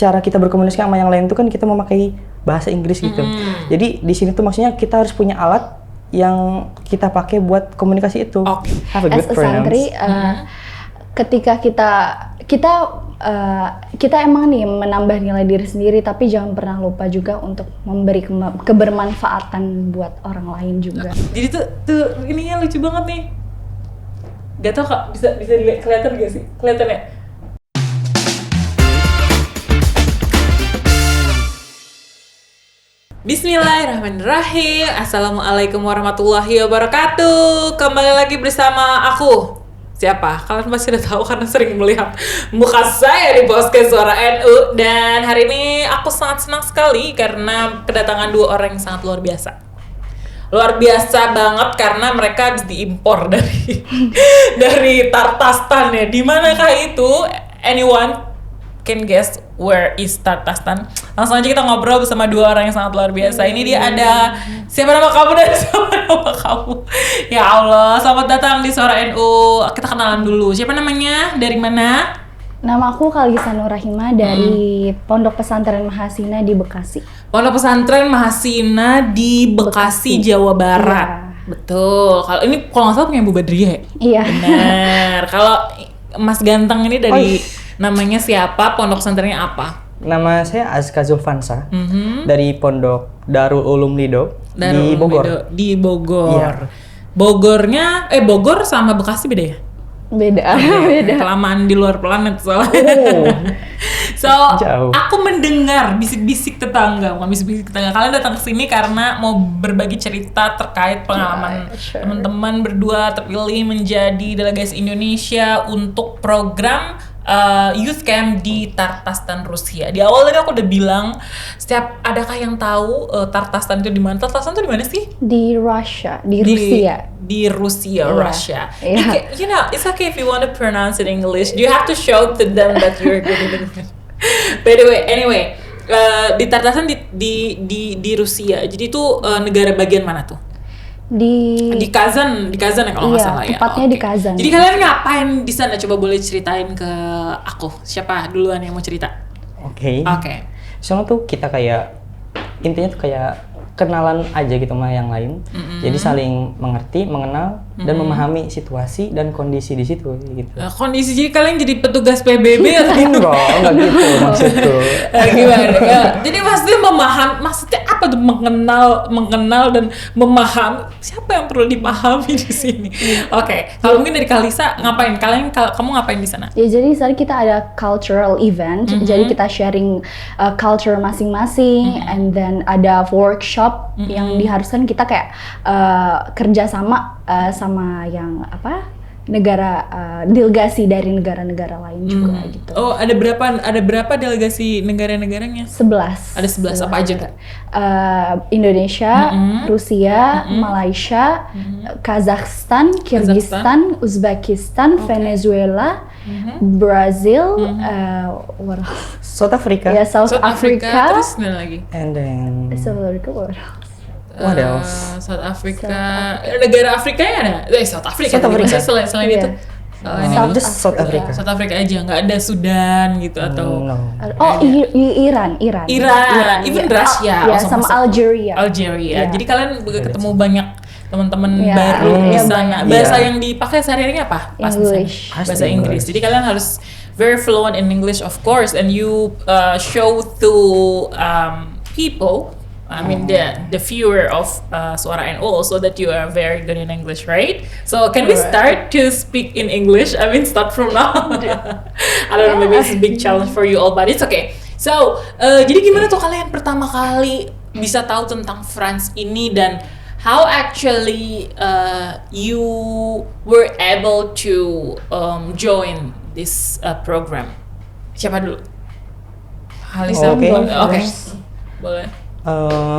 cara kita berkomunikasi sama yang lain tuh kan kita memakai bahasa Inggris gitu. Jadi di sini tuh maksudnya kita harus punya alat yang kita pakai buat komunikasi itu. Have a good As a santri, ketika kita emang nih menambah nilai diri sendiri, tapi jangan pernah lupa juga untuk memberi kebermanfaatan buat orang lain juga. Jadi tuh ininya lucu banget nih. Gak tau Kak, bisa kelihatan gak sih? Kelihatan ya? Bismillahirrahmanirrahim. Assalamualaikum warahmatullahi wabarakatuh. Kembali lagi bersama aku. Siapa? Kalian pasti udah tahu karena sering melihat muka saya di podcast Suara NU. Dan hari ini aku sangat senang sekali karena kedatangan dua orang yang sangat luar biasa. Luar biasa banget karena mereka habis diimpor dari Tartastan ya. Di manakah itu? Anyone can guess where is Tartastan? Langsung aja kita ngobrol bersama dua orang yang sangat luar biasa. Ini dia ada siapa nama kamu dan siapa nama kamu? Ya Allah, selamat datang di Suara NU. Kita kenalan dulu. Siapa namanya? Dari mana? Nama aku Kalisa Nurrahimah dari Pondok Pesantren Mahasina di Bekasi. Pondok Pesantren Mahasina di Bekasi, Jawa Barat. Iya. Betul. Kalau ini kalau nggak salah punya Bu Badriah ya? Iya. Benar. Kalau Mas Ganteng ini dari namanya siapa? Pondok pesantrennya apa? Nama saya Azka Zulfansa dari Pondok Darul Ulum Lido di Bogor. Di Bogor. Iya. Bogornya, Bogor sama Bekasi beda ya? Beda. Kelamaan di luar planet soalnya. So, jauh. aku mendengar bisik-bisik tetangga, bukan bisik-bisik tetangga. Kalian datang ke sini karena mau berbagi cerita terkait pengalaman teman-teman berdua terpilih menjadi delegasi Indonesia untuk program youth camp di Tartastan, Rusia. Di awal tadi aku udah bilang, adakah yang tahu Tartastan itu di mana? Tartastan itu di mana sih? Di Russia, di Rusia. Di Rusia, Russia. Yeah. You know, it's okay if you want to pronounce it in English. You have to show to them that you're good in English. By the way, anyway, di Tartastan di Rusia. Jadi itu negara bagian mana tuh? Di Kazan ya kalau nggak salah ya. Tepatnya di Kazan. Jadi kalian ngapain di sana? Coba boleh ceritain ke aku. Siapa duluan yang mau cerita? Oke. Soalnya tuh kita kayak intinya tuh kayak kenalan aja gitu sama yang lain. Jadi saling mengerti, mengenal dan memahami situasi dan kondisi di situ gitu. Kondisi jadi kalian jadi petugas PBB atau enggak gitu maksudku. Gimana? Ya, jadi maksudnya apa tuh mengenal dan memahami, siapa yang perlu dipahami di sini? Oke. Kalau mungkin dari Kalisa ngapain? Kamu ngapain di sana? Ya jadi saat kita ada cultural event, jadi kita sharing culture masing-masing, and then ada workshop yang diharuskan kita kayak kerja sama sama yang negara delegasi dari negara-negara lain juga gitu. Oh, ada berapa delegasi negara-negaranya? 11. Ada 11 apa aja Kak? Indonesia, Rusia, Malaysia, Kazakhstan, Kyrgyzstan, Uzbekistan, Venezuela, Brazil, what else? South Africa. Ya, South Africa. Terus mana lagi? And then South Africa, what else? What else? South Africa. Negara Afrikanya ada? South Africa. Selain itu. South Africa. South Africa aja, nggak ada Sudan gitu atau. No. Oh, Iran. Even Russia. Ya, sama Algeria. Yeah. Jadi kalian ketemu banyak teman-teman baru di sana. Bahasa yang dipakai sehari-harinya apa? English. Bahasa Inggris. Jadi kalian harus very fluent in English of course, and you show to people. I mean the viewer of Suara NU also that you are very good in English, right? So can we start to speak in English? I mean start from now. I don't know, maybe it's a big challenge for you all, but it's okay. So jadi gimana tuh kalian pertama kali bisa tahu tentang France ini dan how actually you were able to join this program? Siapa dulu? Halisa. Oke. Boleh.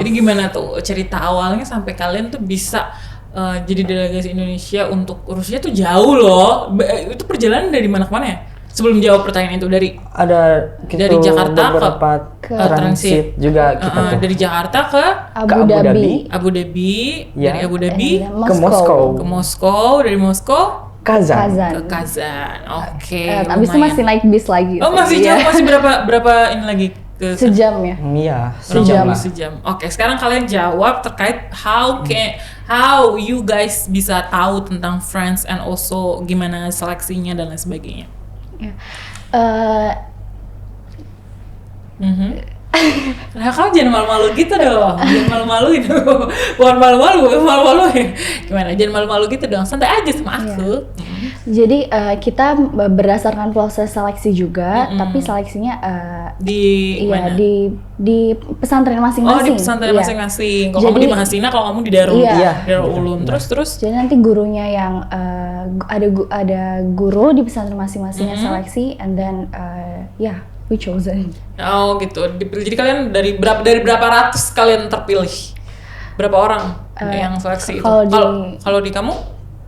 Jadi gimana tuh cerita awalnya sampai kalian tuh bisa jadi delegasi Indonesia untuk Rusia tuh jauh loh. Itu perjalanan dari mana ke mana ya? Sebelum jawab pertanyaan itu dari Jakarta ke transit juga kita dari Jakarta ke Abu Dhabi. Ya. Dari Abu Dhabi ke Moskow. Dari Moskow Kazan. Ke Kazan. Oke. Abis itu lumayan. masih naik bis lagi. Oh masih Iya. jauh, masih berapa ini lagi ke Sejam ya. Iya, sejam sejam lah. sejam. Oke, sekarang kalian jawab terkait how you guys bisa tahu tentang Friends and also gimana seleksinya dan lain sebagainya. Ya. Eh, Nah, kamu jangan malu-malu gitu dong. Jangan malu-malu gitu. Bukan malu-malu ya. Gimana? Jangan malu-malu gitu dong. Santai aja sama aku. Jadi kita berdasarkan proses seleksi juga, tapi seleksinya Di iya mana? di pesantren Oh, masing-masing. di pesantren Iya. masing-masing. Kalau kamu Jadi- di Mahasina, kalau kamu di Darul Iya. Darul Ulum. Terus Jadi nanti gurunya yang ada guru di pesantren masing-masing yang seleksi, and then ya we chosen. oh gitu. Jadi kalian dari berapa ratus kalian terpilih? Berapa orang yang seleksi itu? Kalau di kamu?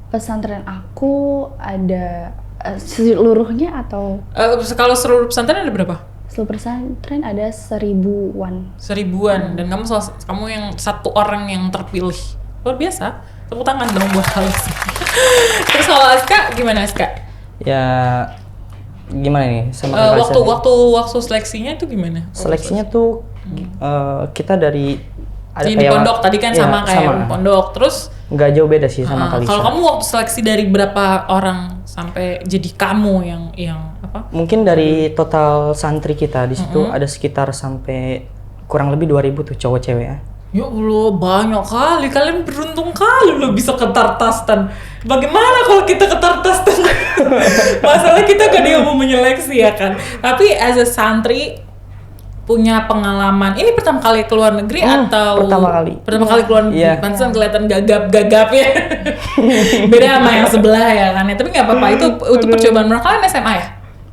Pesantren aku ada seluruhnya atau Kalau seluruh pesantren ada berapa? seluruh pesantren ada 1000-an. 1000-an. Dan kamu yang satu orang yang terpilih. Luar biasa. Tepuk tangan dong buat Halis. Terus kalau Aska gimana Aska? Ya gimana nih sama Waktu seleksinya itu gimana? seleksinya tuh kita dari ada Jadi di pondok tadi kan ya, sama kayak pondok. Terus nggak jauh beda sih sama Kalisa. kalau kamu waktu seleksi dari berapa orang sampai jadi kamu yang apa? Mungkin dari total santri kita di situ ada sekitar sampai kurang lebih 2000 tuh cowok cewek ya. Ya Allah, banyak kali. Kalian beruntung kali lo bisa ke Tartastan. Bagaimana kalau kita ke Tartastan? Masalah kita kan dia mau menyeleksi ya kan. Tapi as a santri punya pengalaman. Ini pertama kali keluar negeri atau pertama kali. Pertama kali keluar negeri. Iya. Pantesan kelihatan gagap-gagap ya. Beda sama yang sebelah ya kan. Ya, tapi nggak apa-apa. Itu percobaan mereka. Kalian SMA ya?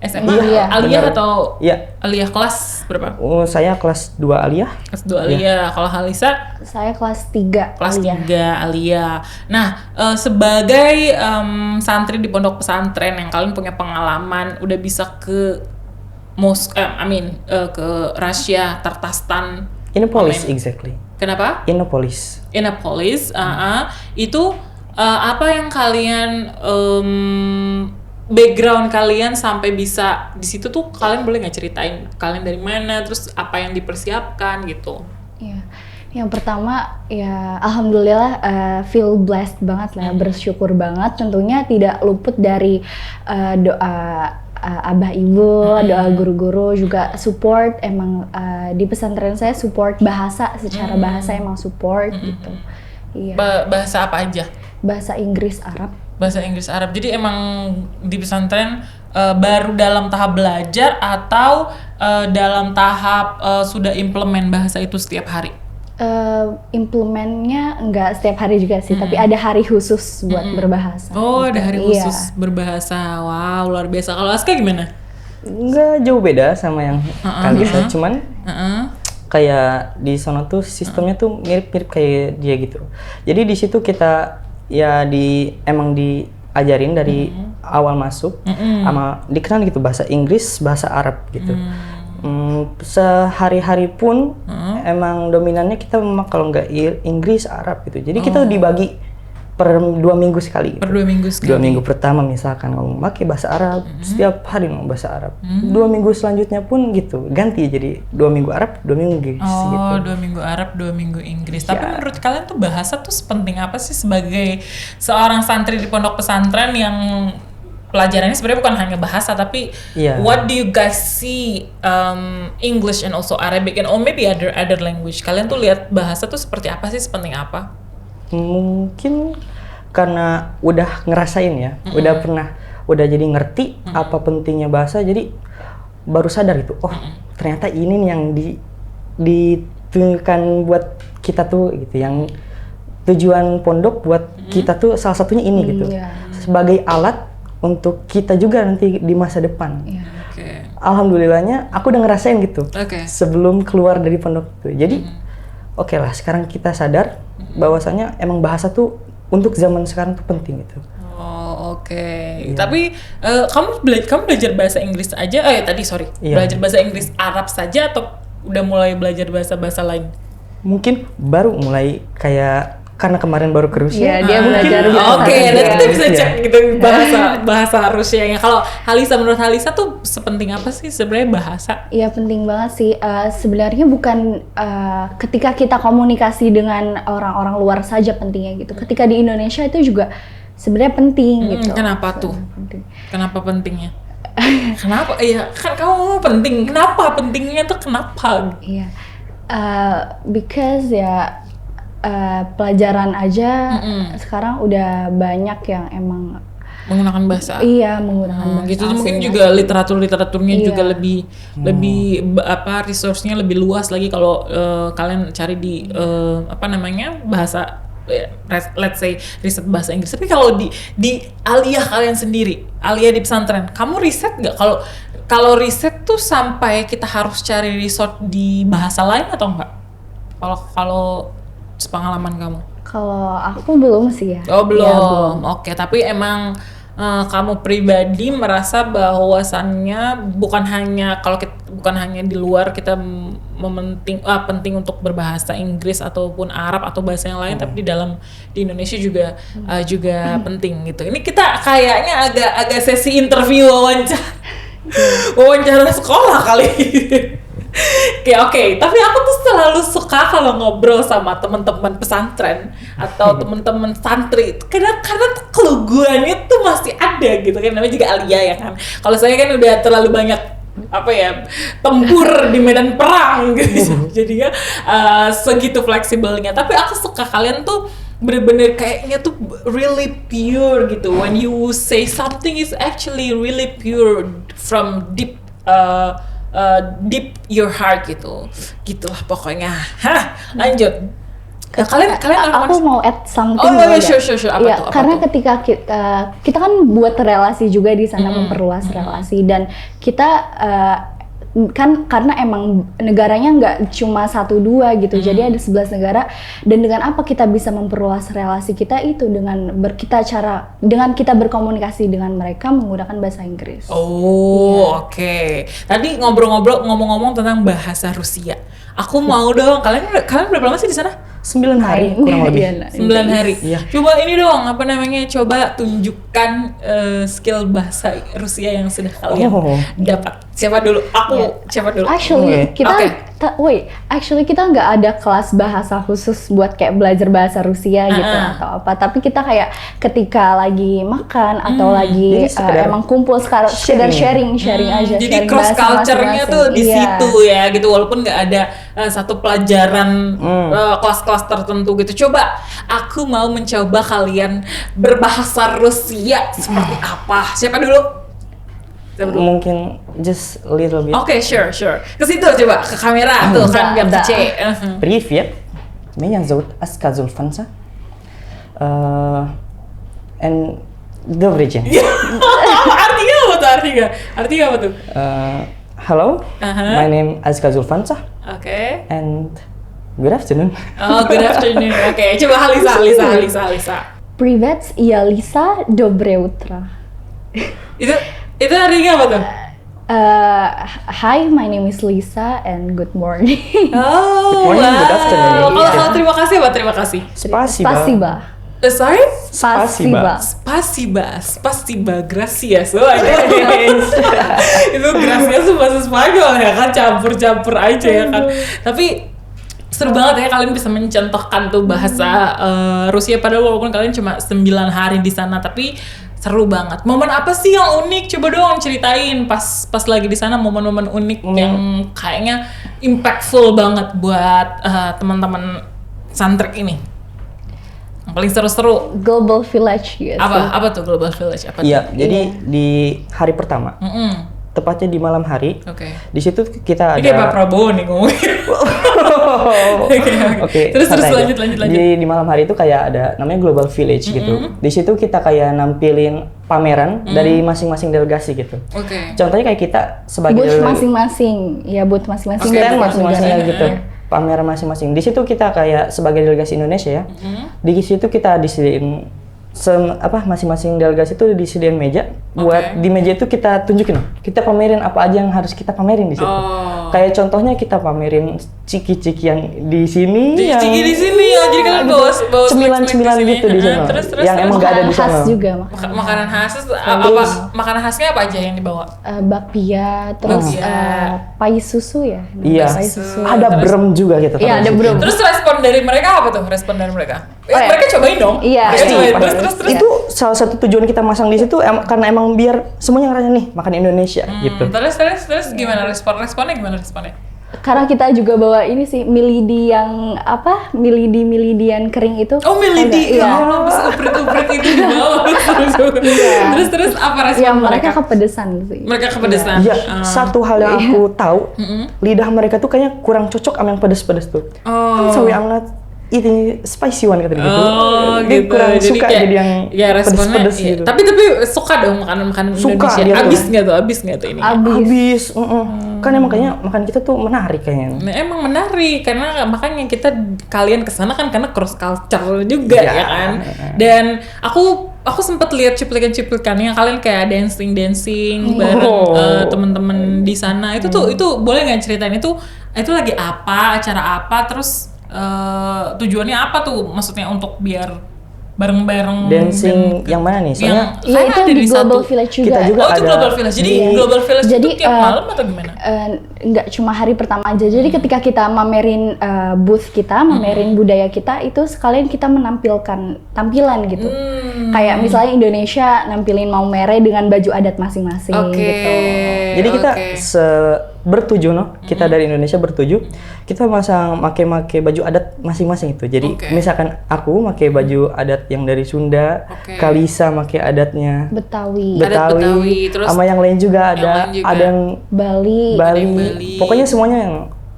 SMA Iya, aliyah benar. atau Iya. aliyah kelas berapa? Saya kelas 2 aliyah. Kelas 2 aliyah. Kalau Halisa Saya kelas 3 kelas aliyah. 3 aliyah. Nah, sebagai santri di pondok pesantren yang kalian punya pengalaman udah bisa ke ke Russia, Tartastan. Innopolis Amin. exactly. Kenapa? Innopolis. Innopolis, itu apa yang kalian background kalian sampai bisa di situ tuh kalian boleh nggak ceritain kalian dari mana, terus apa yang dipersiapkan gitu? Iya. Yang pertama ya alhamdulillah feel blessed banget lah, bersyukur banget. Tentunya tidak luput dari doa abah ibu, doa guru-guru juga support. Emang di pesantren saya support bahasa, secara bahasa emang support gitu. Iya. Bahasa apa aja? Bahasa Inggris, Arab. Bahasa Inggris Arab. Jadi emang di pesantren baru dalam tahap belajar atau dalam tahap sudah implement bahasa itu setiap hari? Implementnya nggak setiap hari juga sih, tapi ada hari khusus buat berbahasa. Oh, ada hari Iya. khusus berbahasa. Wow, luar biasa. Kalau Aska gimana? Nggak jauh beda sama yang Kalisa, cuman kayak di sana tuh sistemnya tuh mirip-mirip kayak dia gitu. Jadi di situ kita ya emang diajarin dari awal masuk sama dikenal gitu bahasa Inggris, bahasa Arab gitu. Sehari-hari pun emang dominannya kita memang kalau nggak Inggris, Arab gitu. Jadi kita dibagi per 2 minggu sekali. Per 2 minggu sekali. 2 minggu pertama misalkan ngomong pakai bahasa Arab, setiap hari ngomong bahasa Arab. 2 minggu selanjutnya pun gitu, ganti jadi 2 minggu Arab, 2 minggu Inggris gitu. Oh, 2 minggu Arab, 2 minggu Inggris. Tapi menurut kalian tuh bahasa tuh sepenting apa sih sebagai seorang santri di pondok pesantren yang pelajarannya sebenarnya bukan hanya bahasa, tapi Iya. what do you guys see English and also Arabic and or maybe other language? Kalian tuh lihat bahasa tuh seperti apa sih, sepenting apa? Mungkin karena udah ngerasain ya, udah jadi ngerti apa pentingnya bahasa, jadi baru sadar gitu. Oh, ternyata ini nih yang ditujukan buat kita tuh gitu, yang tujuan pondok buat kita tuh salah satunya ini gitu. Iya. Sebagai alat untuk kita juga nanti di masa depan. Iya. Oke. Alhamdulillahnya aku udah ngerasain gitu. Oke. Sebelum keluar dari pondok itu. Jadi oke lah, sekarang kita sadar bahwasanya emang bahasa tuh untuk zaman sekarang tuh penting gitu. Oh, oke. Tapi kamu belajar bahasa Inggris aja? Iya. Belajar bahasa Inggris Arab saja atau udah mulai belajar bahasa-bahasa lain? Mungkin baru mulai kayak karena kemarin baru ke Rusia. Iya, dia belajar bahasa Oke, Rusia. dan kita bisa Iya. cek gitu bahasa Rusianya. Kalau Halisa, menurut Halisa tuh sepenting apa sih sebenarnya bahasa? Iya, penting banget sih. Sebenarnya bukan ketika kita komunikasi dengan orang-orang luar saja pentingnya gitu. Ketika di Indonesia itu juga sebenarnya penting gitu. Kenapa tuh? Penting. Kenapa pentingnya? Kenapa? Iya, kan kamu ngomong penting. Kenapa pentingnya tuh kenapa? Iya, because ya pelajaran aja sekarang udah banyak yang emang Menggunakan bahasa. iya menggunakan bahasa Gitu mungkin asing. juga literaturnya Iya. juga lebih resource-nya lebih luas lagi kalau kalian cari di bahasa let's say riset bahasa Inggris. Tapi kalau di aliyah kalian sendiri, aliyah di pesantren, kamu riset nggak kalau riset tuh sampai kita harus cari resort di bahasa lain atau enggak? Kalau pengalaman kamu? Kalau aku belum sih ya. Oh belum. Iya, belum. Oke, tapi emang kamu pribadi merasa bahwasannya bukan hanya di luar kita penting untuk berbahasa Inggris ataupun Arab atau bahasa yang lain, tapi di Indonesia juga penting gitu. Ini kita kayaknya agak sesi interview wawancara sekolah kali. Oke, tapi aku tuh selalu suka kalau ngobrol sama teman-teman pesantren atau teman-teman santri. Karena tuh keluguannya tuh masih ada gitu kan, namanya juga aliyah ya kan. Kalau saya kan udah terlalu banyak tempur di medan perang gitu. Jadinya segitu fleksibelnya. Tapi aku suka kalian tuh bener-bener kayaknya tuh really pure gitu. When you say something is actually really pure from deep your heart gitulah pokoknya. Lanjut. Kalian Aku mau add something. Oh iya, boleh? sure. Apa Iya, tuh? karena ketika kita kan buat relasi juga di sana, memperluas relasi, dan kita kan karena emang negaranya nggak cuma 1-2 gitu, jadi ada 11 negara, dan dengan apa kita bisa memperluas relasi kita itu dengan kita berkomunikasi dengan mereka menggunakan bahasa Inggris. Oh, oke. Tadi ngomong-ngomong tentang bahasa Rusia. Aku mau dong. Kalian berapa lama sih di sana? 9 hari kurang lebih. Iya, 9 hari. Iya. Coba ini dong, coba tunjukkan skill bahasa Rusia yang sudah kalian dapat. Siapa dulu? Siapa dulu? Actually, Oke. Actually kita nggak ada kelas bahasa khusus buat kayak belajar bahasa Rusia gitu atau apa. Tapi kita kayak ketika lagi makan atau lagi Jadi sekedar emang kumpul sekedar sharing aja. Jadi sharing cross bahasa culture-nya masing-masing. tuh di Iya. situ ya gitu, walaupun nggak ada satu pelajaran kelas-kelas tertentu gitu. Coba aku mau mencoba kalian berbahasa Rusia seperti apa? Siapa dulu? Mungkin just a little bit. Oke, sure. Ke situ coba, ke kamera tuh kan biar Да. kece. Привет, меня зовут Аска Зульфанца. And добрый день. Artinya apa tuh? Artinya apa tuh? Hello, my name Aska Zulfansa, Oke. and good afternoon. Oh, good afternoon. Oke, coba Halisa. Привет, я Лиса, доброе утро. Itu artinya apa tuh? Hi, my name is Lisa and good morning. Oh, Good morning, good afternoon. Kalau terima kasih apa? Terima kasih. Spasiba. Sorry? Spasiba. Spasiba, gracias. Oh, itu gracias tuh bahasa Spanyol ya kan, campur-campur aja ya kan. Tapi seru banget ya kalian bisa mencontohkan tuh bahasa Rusia, padahal walaupun kalian cuma 9 hari di sana, tapi seru banget. Momen apa sih yang unik? Coba dong ceritain pas lagi di sana, momen-momen unik yang kayaknya impactful banget buat teman-teman santri ini. Yang paling seru-seru. Global Village gitu. Apa tuh Global Village? Apa tuh? Iya, jadi di hari pertama, tepatnya di malam hari, Oke. di situ kita Ini Pak ada. Prabowo nih ngomongin. Oke. Terus santai aja. lanjut. Di malam hari itu kayak ada namanya Global Village gitu. Di situ kita kayak nampilin pameran dari masing-masing delegasi gitu. Oke. Contohnya kayak kita sebagai Booth masing-masing. Ya, booth masing-masing. Oke, dari stand tiap masing-masing negara. gitu. Pameran masing-masing. Di situ kita kayak sebagai delegasi Indonesia ya. Di situ kita disediain masing-masing delegasi itu disediain meja buat di meja itu kita tunjukin, kita pamerin apa aja yang harus kita pamerin di situ. Oh. Kayak contohnya kita pamerin ciki-ciki yang di sini, Ciki di sini. jadi kalian bawa cemilan-cemilan snack-snack gitu di kesini. sana. Terus Yang emang nggak ada di khas sana. juga makanan khas terus apa makanan khasnya apa aja yang dibawa? bakpia, terus Bakpia. pai susu ya. Iya. Pai susu. Ada brem juga kita. Iya, ada brem. Terus respon dari mereka apa tuh? Respon dari mereka? ya. Mereka cobain dong. Iya. Mereka cobain. Pasti. Terus. Itu salah satu tujuan kita masang di situ karena emang biar semuanya ngerasa nih makan Indonesia gitu. Terus gimana responnya gimana responnya? Karena kita juga bawa ini sih milidi yang apa? Milidi-milidian kering itu. Oh milidi, Iya. ya Allah, bisa uprit itu di bawah. Terus apa respon Ya, mereka? mereka kepedesan sih. Mereka kepedesan. Iya, satu hal yang aku tahu, lidah mereka tuh kayaknya kurang cocok sama yang pedes-pedes tuh. Oh. So yang not eating spicy one kata dia gitu. Oh, Dia gitu. kurang Jadi suka kayak, jadi yang ya responnya pedes-pedes iya. gitu. Tapi suka dong makanan Suka Indonesia. dia tuh. Abis nggak tuh ini? Habis, kan emang kayaknya makan kita tuh menarik kayaknya. Nah, emang menarik karena makanya kalian kesana kan karena cross culture juga Ya. ya kan. Dan aku sempat lihat cuplikan-cuplikannya kalian kayak dancing bareng temen-temen di sana. Itu boleh nggak ceritain itu lagi apa, acara apa, terus tujuannya apa tuh? Maksudnya untuk biar bareng-bareng Dancing yang mana nih? Soalnya Iya, itu ada di Global satu. Village juga. Kita juga Oh itu ada Global Village. Jadi di- Global Village Jadi, itu tiap malam atau gimana? Nggak cuma hari pertama aja. Jadi ketika kita mamerin booth kita, mamerin budaya kita, itu sekalian kita menampilkan tampilan gitu. Kayak misalnya Indonesia nampilin maumere dengan baju adat masing-masing Oke. gitu. Jadi kita Oke. bertujuh kita dari Indonesia bertujuh, kita masang make baju adat masing-masing itu. Jadi Oke. misalkan aku make baju adat yang dari Sunda, Oke. Kalisa make adatnya Betawi, Adat Betawi, terus sama yang lain juga ada, lain juga. ada yang Bali, Bali. yang Bali. Pokoknya semuanya yang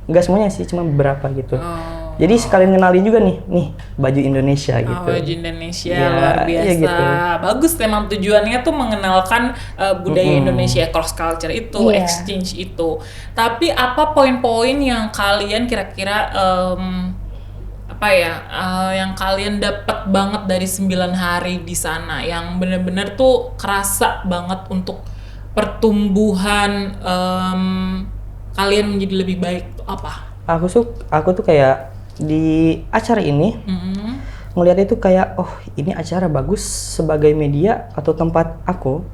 nggak semuanya sih, cuma beberapa gitu. Oh. Jadi sekalian kenalin juga nih baju Indonesia gitu. Baju Indonesia Ya, luar biasa. iya gitu. Bagus memang tujuannya tuh mengenalkan budaya Indonesia, cross culture itu, Iya. exchange itu. Tapi apa poin-poin yang kalian kira-kira yang kalian dapat banget dari 9 hari di sana yang benar-benar tuh kerasa banget untuk pertumbuhan kalian menjadi lebih baik tuh apa? Aku tuh kayak di acara ini ngelihat itu kayak ini acara bagus sebagai media atau tempat aku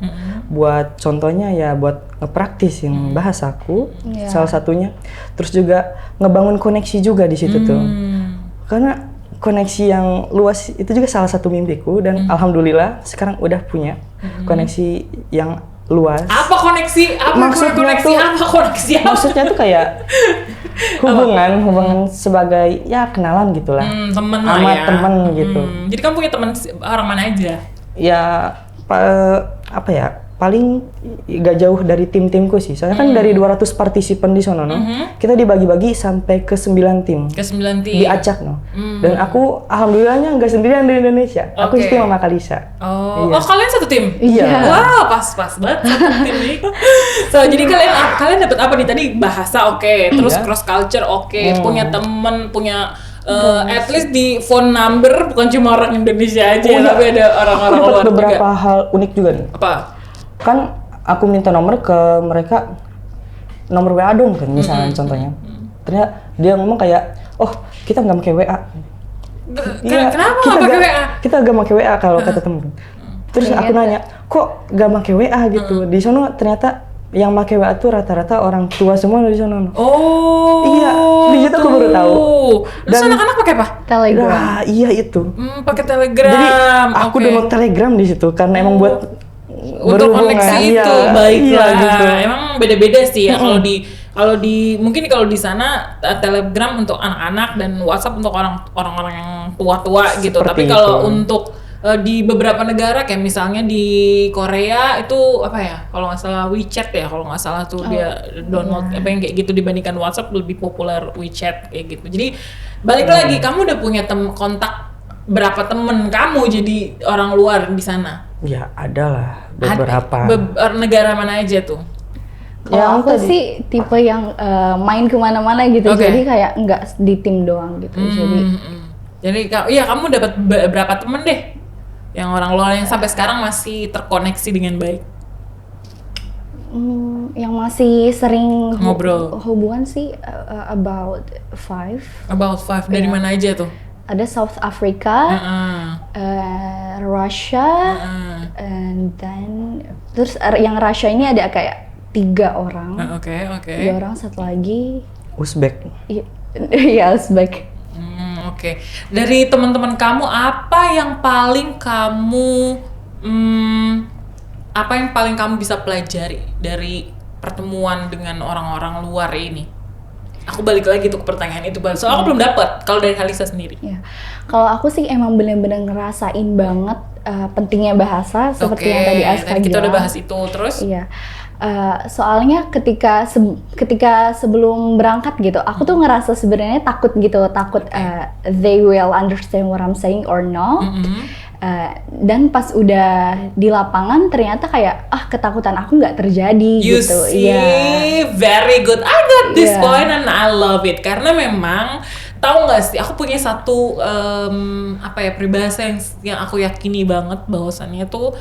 buat contohnya ya buat ngepraktisin bahasaku Iya. salah satunya, terus juga ngebangun koneksi juga di situ tuh, karena koneksi yang luas itu juga salah satu mimpiku dan alhamdulillah sekarang udah punya koneksi yang luas. Apa koneksi? Maksudnya tuh kayak hubungan sebagai ya kenalan gitulah. Temen lah Sama ya. temen gitu. Jadi kamu punya teman orang mana aja? Ya apa ya? Paling gak jauh dari tim-timku sih. Soalnya kan dari 200 partisipan di sono, kita dibagi-bagi sampai ke 9 tim. Ke 9 tim. Diacak Dan aku alhamdulillahnya nggak sendirian di Indonesia. Aku Oke. tim sama Kalisa. Oh, Iya. kalian satu tim? Iya. Wow, pas banget satu tim nih. So, jadi kalian dapat apa nih tadi? Bahasa oke, terus Iya. cross culture oke, punya temen, punya at least di phone number bukan cuma orang Indonesia aja, Oh, iya. tapi ada orang-orang Aku luar dapat beberapa juga. hal unik juga nih. Apa? Kan aku minta nomor ke mereka, nomor WA dong kan misalnya contohnya. Ternyata dia ngomong kayak, kita nggak pakai WA. Iya, Kenapa kita nggak pakai nggak- WA? Kita nggak pakai WA kalau kata temen. Terus aku nanya, kok nggak pakai WA gitu? Di sono ternyata yang pakai WA tuh rata-rata orang tua semua di sono. Oh. Iya, di situ aku baru tahu. Terus Dan- anak-anak pakai apa? Telegram. Nah, iya itu. Pakai Telegram. Jadi aku Oke. download Telegram di situ karena emang buat Untuk koneksi iya, itu baiklah. iya, gitu. Emang beda-beda sih ya kalau di mungkin kalau di sana Telegram untuk anak-anak dan WhatsApp untuk orang-orang yang tua-tua gitu. Seperti Tapi kalau itu. untuk di beberapa negara kayak misalnya di Korea itu apa ya? Kalau nggak salah WeChat ya, kalau nggak salah tuh dia download apa yang kayak gitu dibandingkan WhatsApp lebih populer WeChat kayak gitu. Jadi balik lagi kamu udah punya kontak berapa temen kamu jadi orang luar di sana? Ya ada lah beberapa. Negara mana aja tuh? Kalau Yang aku tadi. sih tipe yang main kemana-mana gitu, Oke. jadi kayak nggak di tim doang gitu. Jadi iya kamu dapat berapa temen deh yang orang luar yang sampai sekarang masih terkoneksi dengan baik? Yang masih sering Ngobrol. hubungan sih about 5. About 5 dari mana aja tuh? ada South Africa, Russia, and then terus yang Russia ini ada kayak 3 orang. Oke. 3 orang, satu lagi Uzbek. Iya, Uzbek. Oke. Dari teman-teman kamu apa yang paling kamu bisa pelajari dari pertemuan dengan orang-orang luar ini? Aku balik lagi tuh ke pertanyaan itu, soalnya aku belum dapat kalau dari Halisa sendiri. Ya, kalau aku sih emang bener-bener ngerasain banget pentingnya bahasa seperti yang tadi Aska bilang. Kita udah bahas itu terus. Iya. Soalnya ketika sebelum berangkat gitu, aku tuh ngerasa sebenarnya takut they will understand what I'm saying or not. Dan pas udah di lapangan ternyata kayak ketakutan aku nggak terjadi you gitu. See, very good. I got this point and I love it karena memang tahu nggak sih, aku punya satu peribahasa yang aku yakini banget bahwasannya tuh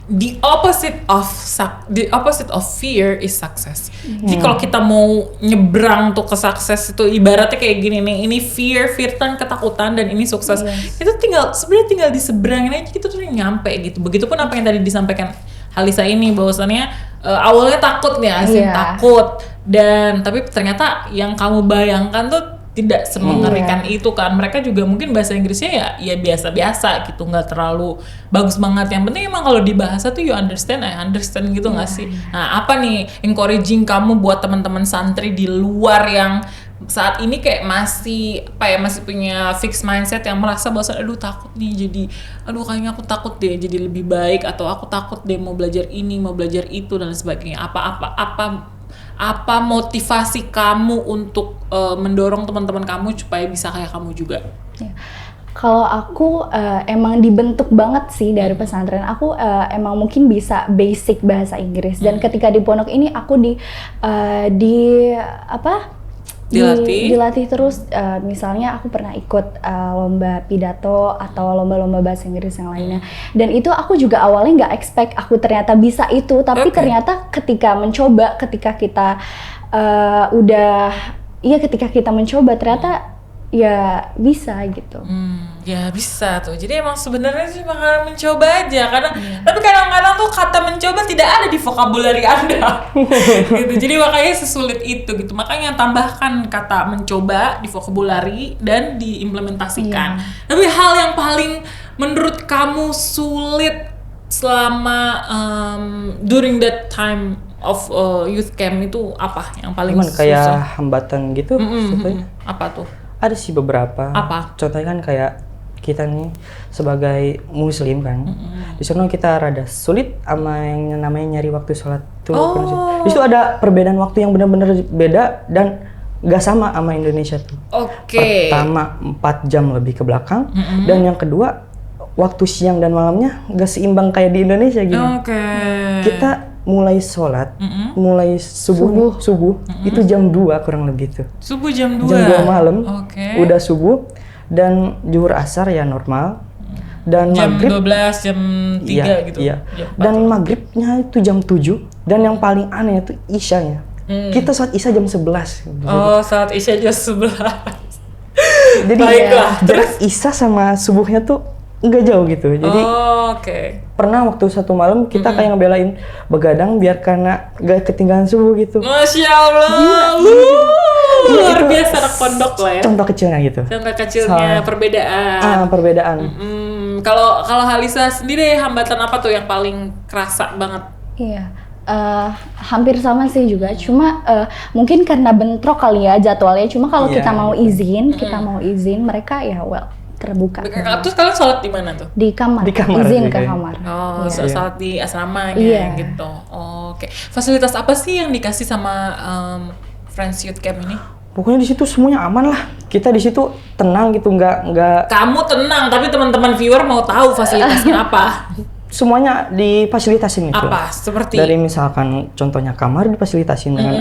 the opposite of fear is success. Jadi kalau kita mau nyebrang tuh ke sukses itu ibaratnya kayak gini nih, ini fear kan ketakutan dan ini sukses. Itu sebenarnya tinggal diseberangin aja gitu tuh nyampe gitu. Begitupun apa yang tadi disampaikan Halisa ini bahwasannya awalnya takut nih, takut dan tapi ternyata yang kamu bayangkan tuh tidak semengerikan itu kan. Mereka juga mungkin bahasa Inggrisnya ya biasa-biasa gitu, nggak terlalu bagus banget. Yang penting emang kalau di bahasa tuh you understand, I understand gitu nggak sih? Nah, apa nih encouraging kamu buat teman-teman santri di luar yang saat ini kayak masih punya fixed mindset yang merasa bahwa aduh takut nih, jadi kayaknya aku takut deh jadi lebih baik, atau aku takut deh mau belajar ini, mau belajar itu dan sebagainya. Apa motivasi kamu untuk mendorong teman-teman kamu supaya bisa kayak kamu juga? Kalau aku emang dibentuk banget sih dari pesantren. Aku emang mungkin bisa basic bahasa Inggris dan ketika di pondok ini aku dilatih terus. Misalnya aku pernah ikut lomba pidato atau lomba-lomba bahasa Inggris yang lainnya, dan itu aku juga awalnya nggak expect aku ternyata bisa itu, tapi ternyata ketika kita ketika kita mencoba ternyata ya bisa gitu. Ya bisa tuh. Jadi emang sebenarnya sih bakal mencoba aja karena tapi kadang-kadang tuh kata mencoba tidak ada di vocabulary Anda. Gitu. Jadi makanya sesulit itu gitu. Makanya tambahkan kata mencoba di vocabulary dan diimplementasikan. Tapi hal yang paling menurut kamu sulit selama during that time of youth camp itu apa yang paling Cuman susah? Kayak hambatan gitu contohnya. Apa tuh? Ada sih beberapa. Apa? Contohnya kan kayak kita nih sebagai muslim kan, di sana kita rada sulit sama yang namanya nyari waktu sholat tuh. Di situ ada perbedaan waktu yang benar-benar beda dan gak sama Indonesia tuh. Pertama 4 jam lebih ke belakang, dan yang kedua waktu siang dan malamnya gak seimbang kayak di Indonesia gitu. Kita mulai sholat, mulai subuh itu jam 2 kurang lebih tuh. Subuh jam 2? Jam 2 malam, udah subuh, dan zuhur asar ya normal, dan jam maghrib 12, jam 3 gitu. Iya. Dan maghribnya itu jam 7, dan yang paling aneh itu isyanya. Kita saat isya jam 11. Saat isya jam 11. Jadi jarak isya sama subuhnya tuh nggak jauh gitu. Jadi pernah waktu satu malam kita kayak ngebelain begadang biar karena gak ketinggalan subuh gitu. Masya Allah. Luar biasa anak pondok lah ya. Contoh kecilnya gitu. Contoh kecilnya perbedaan. Perbedaan. Kalau Halisa sendiri hambatan apa tuh yang paling kerasa banget? Iya. Hampir sama sih juga. Cuma mungkin karena bentrok kali ya jadwalnya. Cuma kalau kita mau izin, mereka ya terbuka. Terus kalian sholat di mana tuh? Di kamar. Izin ke kamar. Sholat di asramanya gitu. Fasilitas apa sih yang dikasih sama Friends Youth Camp ini? Pokoknya di situ semuanya aman lah. Kita di situ tenang gitu, nggak. Kamu tenang, tapi teman-teman viewer mau tahu fasilitasnya apa? Semuanya difasilitasin gitu. Apa? Seperti? Dari misalkan contohnya kamar difasilitasin dengan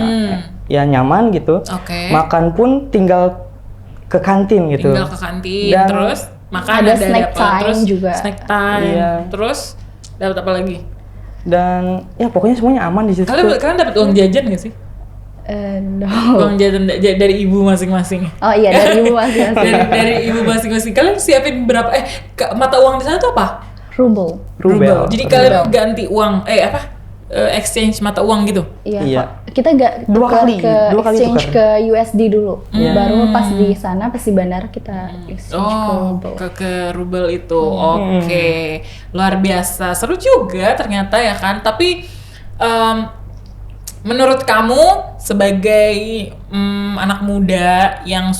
ya nyaman gitu. Makan pun tinggal ke kantin gitu. Tinggal ke kantin, dan terus makan ada snack time terus juga. Snack time, terus dapat apa lagi? Dan ya pokoknya semuanya aman di situ. Kalian dapat uang jajan nggak sih? No. Uang jajan dari ibu masing-masing. Oh iya, dari ibu masing-masing. dari ibu masing-masing. Kalian siapin berapa? Mata uang di sana tuh apa? Rubel. Rubel. Jadi kalian ganti uang, exchange mata uang gitu? Iya. Kita nggak Dua kali exchange tukar. ke USD dulu. Baru pas di sana, pas di bandara kita exchange ke rubel. ke rubel itu. Oke. Luar biasa. Seru juga ternyata ya kan. Tapi menurut kamu sebagai anak muda yang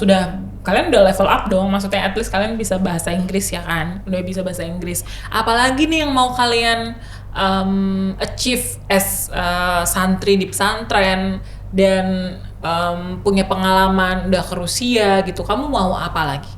kalian udah level up dong, maksudnya at least kalian bisa bahasa Inggris ya kan, udah bisa bahasa Inggris. Apalagi nih yang mau kalian achieve as santri di pesantren dan punya pengalaman udah ke Rusia gitu, kamu mau apa lagi?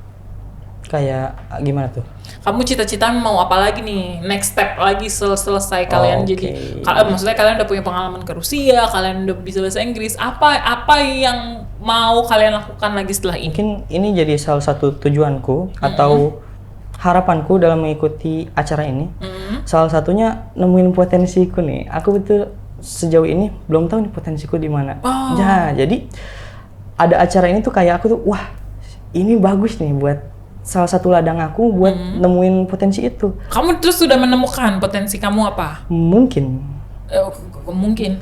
Kayak gimana tuh? Kamu cita-cita mau apa lagi nih? Next step lagi selesai kalian jadi maksudnya kalian udah punya pengalaman ke Rusia, kalian udah bisa bahasa Inggris. Apa yang mau kalian lakukan lagi setelah ini? Mungkin ini jadi salah satu tujuanku atau harapanku dalam mengikuti acara ini. Salah satunya nemuin potensiku nih. Aku betul sejauh ini belum tahu nih potensiku di mana. Ya, jadi ada acara ini tuh kayak aku tuh wah, ini bagus nih buat salah satu ladang aku buat nemuin potensi itu. Kamu terus sudah menemukan potensi kamu apa? Mungkin mungkin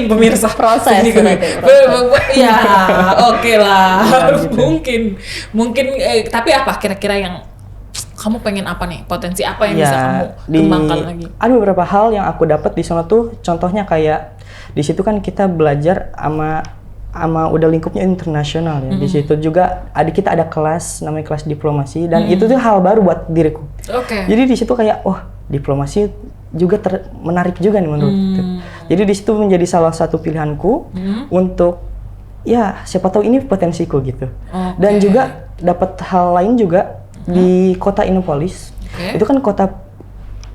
pemirsa Proses ya oke lah gitu. mungkin tapi apa kira-kira yang kamu pengen apa nih, potensi apa yang bisa kamu kembangkan lagi? Ada beberapa hal yang aku dapat di sana tuh, contohnya kayak di situ kan kita belajar sama udah lingkupnya internasional ya. Di situ juga kita ada kelas namanya kelas diplomasi dan itu tuh hal baru buat diriku. Jadi di situ kayak diplomasi juga menarik juga nih menurutku. Jadi di situ menjadi salah satu pilihanku untuk ya siapa tahu ini potensiku gitu. Dan juga dapat hal lain juga di kota Innopolis. Itu kan kota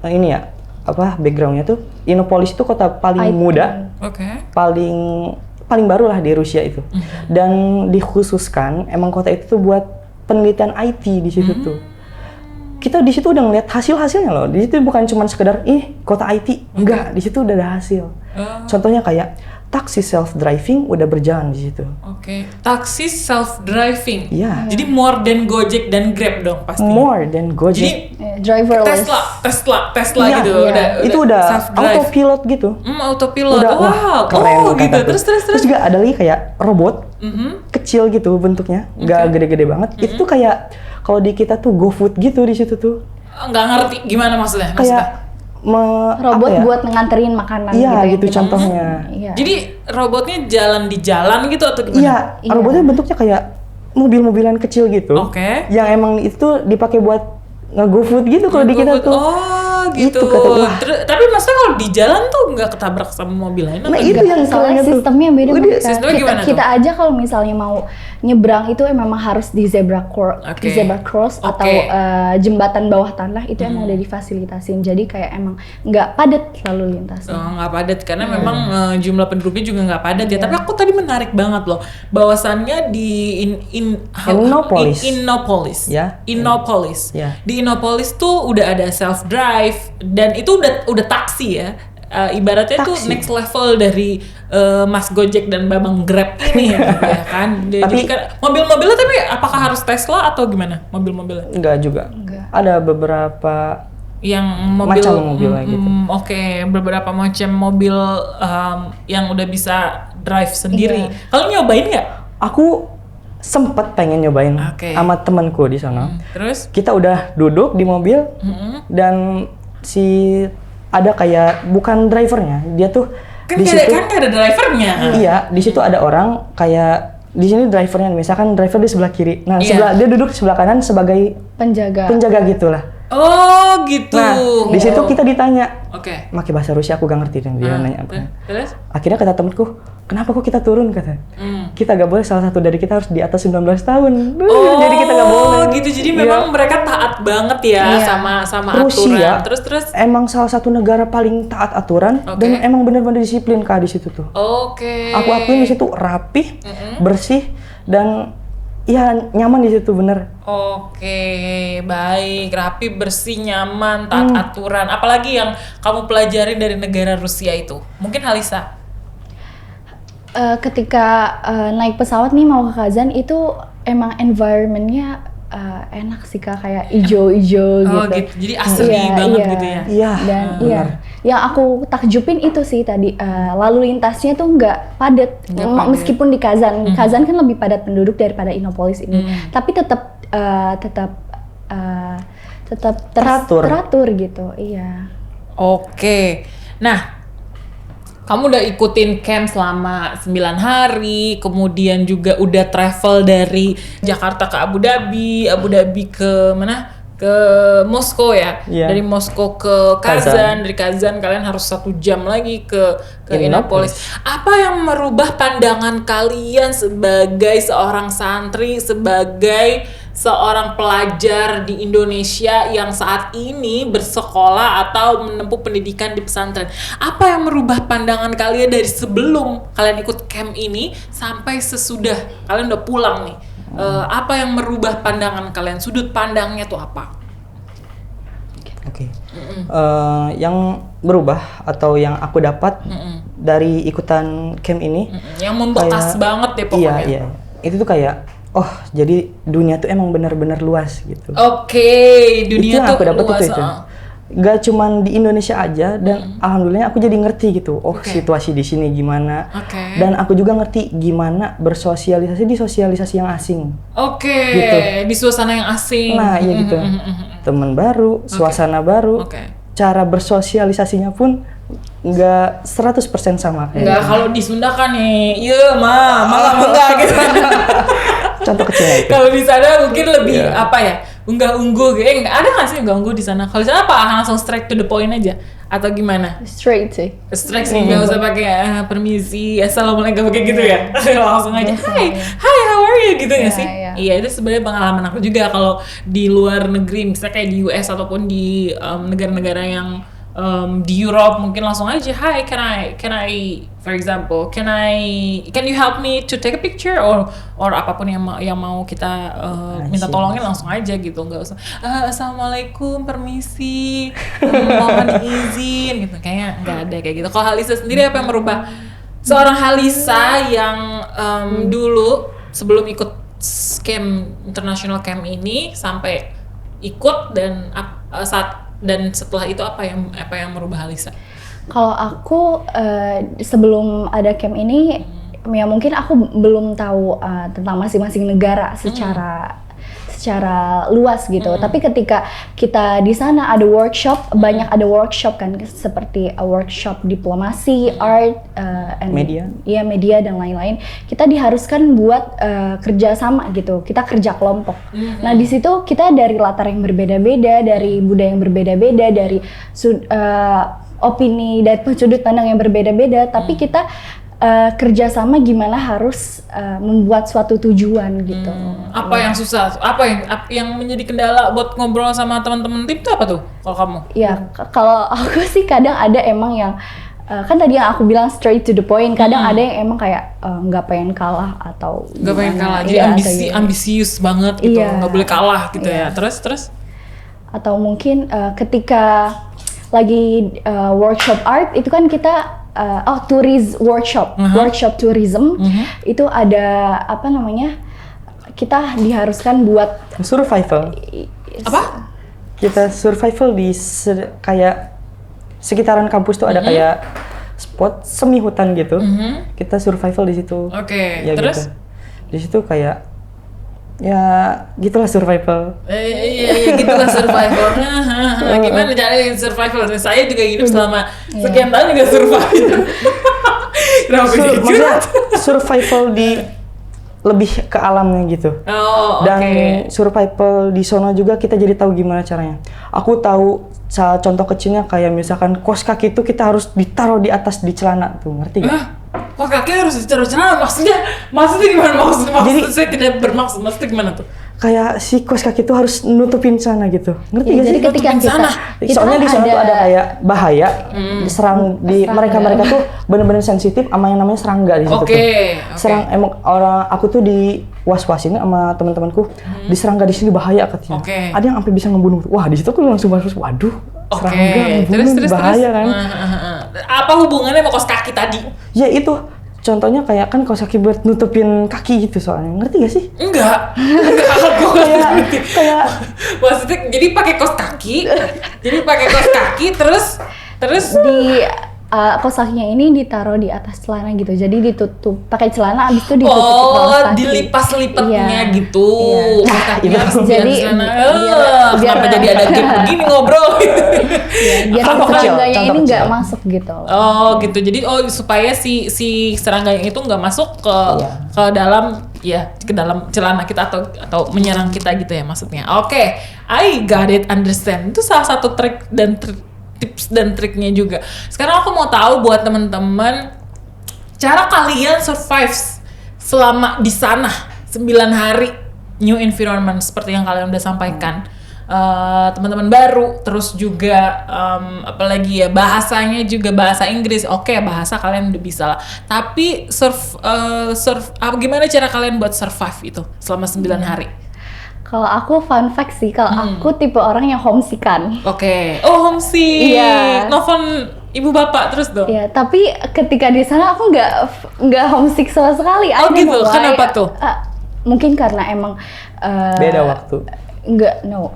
ini ya backgroundnya tuh Innopolis itu kota paling muda, paling baru lah di Rusia itu. Dan dikhususkan emang kota itu tuh buat penelitian IT di situ tuh. Kita di situ udah ngeliat hasilnya loh. Di situ bukan cuma sekedar kota IT, enggak, di situ udah ada hasil. Contohnya kayak taksi self driving udah berjalan di situ. Taksi self driving. Iya. Jadi more than Gojek dan Grab dong pasti. More than Gojek. Jadi driverless. Tesla iya, gitu. Itu udah autopilot gitu. Autopilot. Udah, wow. Keren Gitu. Terus juga ada lagi kayak robot kecil gitu bentuknya, nggak gede-gede banget. Itu tuh kayak kalau di kita tuh GoFood gitu di situ tuh. Nggak ngerti gimana maksudnya? Kayak robot buat nganterin makanan gitu contohnya. Jadi robotnya jalan di jalan gitu atau gimana? Iya, robotnya bentuknya kayak mobil-mobilan kecil gitu. Yang emang itu dipakai buat nge-GoFood gitu kalau di kita tuh. Gitu. Tapi maksudnya kalau di jalan tuh nggak ketabrak sama mobil lain? Nah itu yang soalnya sistemnya beda. Sistemnya gimana kita aja kalau misalnya mau nyebrang itu memang harus di zebra cross atau jembatan bawah tanah itu emang udah difasilitasin. Jadi kayak emang nggak padat lalu lintasnya. Nggak padat karena memang jumlah penduduknya juga nggak padat ya. Tapi aku tadi menarik banget loh bahwasannya di Innopolis. Innopolis. Di Innopolis tuh udah ada self drive dan itu udah taksi ya. Ibaratnya tuh next level dari Mas Gojek dan Babang Grab ini ya kan. Jadi kan mobil-mobilnya tapi apakah harus Tesla atau gimana mobil-mobilnya? Enggak juga. Ada beberapa yang macam mobilnya gitu. Beberapa macam mobil yang udah bisa drive sendiri. Kalian nyobain nggak? Aku sempet pengen nyobain sama temanku di sana. Terus? Kita udah duduk di mobil dan ada kayak bukan drivernya, dia tuh kan gak ada drivernya. Iya, di situ ada orang kayak di sini drivernya, misalkan driver di sebelah kiri. Nah, dia duduk di sebelah kanan sebagai penjaga gitulah. Oh, gitu. Nah, di situ kita ditanya. Pakai bahasa Rusia aku gak ngerti dan dia nanya apa. Terus? Akhirnya kata temanku, kenapa kok kita turun kata. Kita gak boleh, salah satu dari kita harus di atas 19 tahun. Jadi kita gak boleh. Gitu. Jadi memang mereka taat banget ya sama Rusia, aturan. Terus emang salah satu negara paling taat aturan dan emang benar-benar disiplin Kak di situ tuh. Aku akuin di situ rapih, bersih dan ya nyaman di situ bener. Baik, rapi, bersih, nyaman, taat aturan. Apalagi yang kamu pelajari dari negara Rusia itu? Mungkin Halisa? Ketika naik pesawat nih mau ke Kazan itu emang environmentnya enak sih Kak, kayak ijo-ijo gitu. Oh gitu, jadi asri banget gitu ya? Iya, Dan benar. yang aku takjubin itu sih tadi, lalu lintasnya tuh nggak padat. Nggak padat. Meskipun di Kazan, Kazan kan lebih padat penduduk daripada Innopolis ini. Tapi tetap teratur gitu, iya. Oke, nah kamu udah ikutin camp selama 9 hari, kemudian juga udah travel dari Jakarta ke Abu Dhabi ke mana? Ke Moskow ya? Iya. Dari Moskow ke Kazan, dari Kazan kalian harus 1 jam lagi ke Innopolis. Apa yang merubah pandangan kalian sebagai seorang santri, sebagai seorang pelajar di Indonesia yang saat ini bersekolah atau menempuh pendidikan di pesantren? Apa yang merubah pandangan kalian dari sebelum kalian ikut camp ini sampai sesudah kalian udah pulang nih? Apa yang merubah pandangan kalian? Sudut pandangnya tuh apa? Oke. Yang berubah atau yang aku dapat dari ikutan camp ini, Yang membekas banget deh pokoknya. Iya. Itu tuh kayak, oh jadi dunia tuh emang benar-benar luas gitu. Oke, Itu dunia yang tuh aku dapat luas. itu. Gak cuman di Indonesia aja, dan alhamdulillah aku jadi ngerti gitu. Oh, situasi di sini gimana. Oke. Dan aku juga ngerti gimana bersosialisasi di sosialisasi yang asing. Oke, Gitu. di suasana yang asing. Nah, iya gitu. Teman baru, suasana baru. Oke. Cara bersosialisasinya pun nggak 100% sama kayak Enggak, kalau di Sunda kan nih, iya malah enggak gitu. contoh kecilnya itu. Kalau di sana mungkin lebih apa ya? Unggah-ungguh gitu. Ada nggak sih unggah-ungguh di sana? Kalau di sana apa? Langsung straight to the point aja atau gimana? Straight sih. Straight sih, nggak usah pakai permisi, assalamualaikum kayak gitu ya. Langsung aja, hi, how are you gitu ya sih? Iya. Iya, itu sebenarnya pengalaman aku juga kalau di luar negeri, misalnya kayak di US ataupun di negara-negara yang di Europe, mungkin langsung aja, hi, can I for example, can you help me to take a picture or apapun yang mau kita minta tolongin langsung aja gitu, nggak usah assalamualaikum, permisi, mohon izin gitu, kayaknya nggak ada kayak gitu. Kalau Halisa sendiri apa yang merubah seorang Halisa yang dulu sebelum ikut international camp ini sampai ikut dan setelah itu apa yang merubah Halisa? Kalau aku sebelum ada camp ini, ya mungkin aku belum tahu tentang masing-masing negara secara luas gitu. Tapi ketika kita di sana ada workshop, banyak ada workshop kan, seperti workshop diplomasi, art, Media. Iya, media dan lain-lain. Kita diharuskan buat kerja sama gitu. Kita kerja kelompok. Nah di situ kita dari latar yang berbeda-beda, dari budaya yang berbeda-beda, dari opini dan sudut pandang yang berbeda-beda. Tapi kita kerjasama gimana harus membuat suatu tujuan gitu. Apa yang susah? Apa yang menjadi kendala buat ngobrol sama teman-teman tim itu apa tuh kalau kamu? Ya kalau aku sih kadang ada emang yang kan tadi yang aku bilang straight to the point. Kadang ada yang emang kayak nggak pengen kalah atau Nggak pengen gimana. kalah, jadi Iya, ambisius banget gitu, Iya. nggak boleh kalah gitu Iya. ya. Terus? Atau mungkin ketika lagi workshop art itu kan kita workshop tourism itu ada apa namanya, kita diharuskan buat Survival. Apa? Kita survival di kayak sekitaran kampus tuh ada kayak spot semi hutan gitu. Kita survival di situ. Oke, Ya, terus? gitu. Di situ kayak ya gitulah survival. Iya, gitulah survival. Gimana cari survival? Saya juga hidup selama sekian tahun juga survival. Kenapa gitu? Maksudnya survival di lebih ke alamnya gitu. Oh, Dan oke. survival di sono juga kita jadi tahu gimana caranya. Aku tahu contoh kecilnya kayak misalkan kaos kaki itu kita harus ditaruh di atas di celana tuh, ngerti gak? Kok kaki harus ditaruh celana? Maksudnya gimana? Maksudnya saya tidak bermaksud. Maksudnya gimana tuh? Kayak si kaos kaki itu harus nutupin celana gitu, ngerti Ya, gak jadi sih? ketika nutupin kita, sana. Soalnya kan di sana tuh ada kayak bahaya, diserang di serangga. mereka tuh bener-bener sensitif sama yang namanya serangga di situ Oke, tuh. oke. Emang aku tuh di was-wasin sama teman-temanku, di serangga di sini bahaya katanya. Oke. Ada yang sampai bisa ngebunuh. Wah di situ aku langsung was-was, waduh, Oke, serangga ngebunuh terus. bahaya kan? Apa hubungannya sama kaos kaki tadi? Ya itu contohnya kayak kan kaos kaki buat nutupin kaki gitu soalnya, ngerti gak sih? Enggak, aku kayak maksudnya jadi pakai kaos kaki, terus Di kaos kakinya ini ditaruh di atas celana gitu, jadi ditutup pakai celana, abis itu ditutup kaos kaki. Dilipas-lipatnya gitu. Iya. Kaos kakinya harus Jadi, biar celana. biar- Kenapa jadi ada gap begini ngobrol? Biar Contoh kecil, serangganya contoh ini nggak kecil. masuk gitu. Oh gitu, jadi supaya si serangganya itu nggak masuk ke dalam celana kita atau menyerang kita gitu ya maksudnya. Oke, I got it, understand. Itu salah satu trik dan tips dan triknya juga. Sekarang aku mau tahu buat teman-teman cara kalian survive selama di sana 9 hari new environment seperti yang kalian udah sampaikan. Teman-teman baru, terus juga apalagi ya bahasanya juga bahasa Inggris. Oke, bahasa kalian udah bisa lah. Tapi gimana cara kalian buat survive itu selama 9 hari? Kalau aku fun fact sih, kalau aku tipe orang yang homesick-an. Oke. Oh, homesick. Iya. Nelfon ibu bapak terus dong. Ya, tapi ketika di sana aku nggak homesick sama sekali. Oh, I don't gitu. know why. Kenapa tuh? Mungkin karena emang Beda waktu.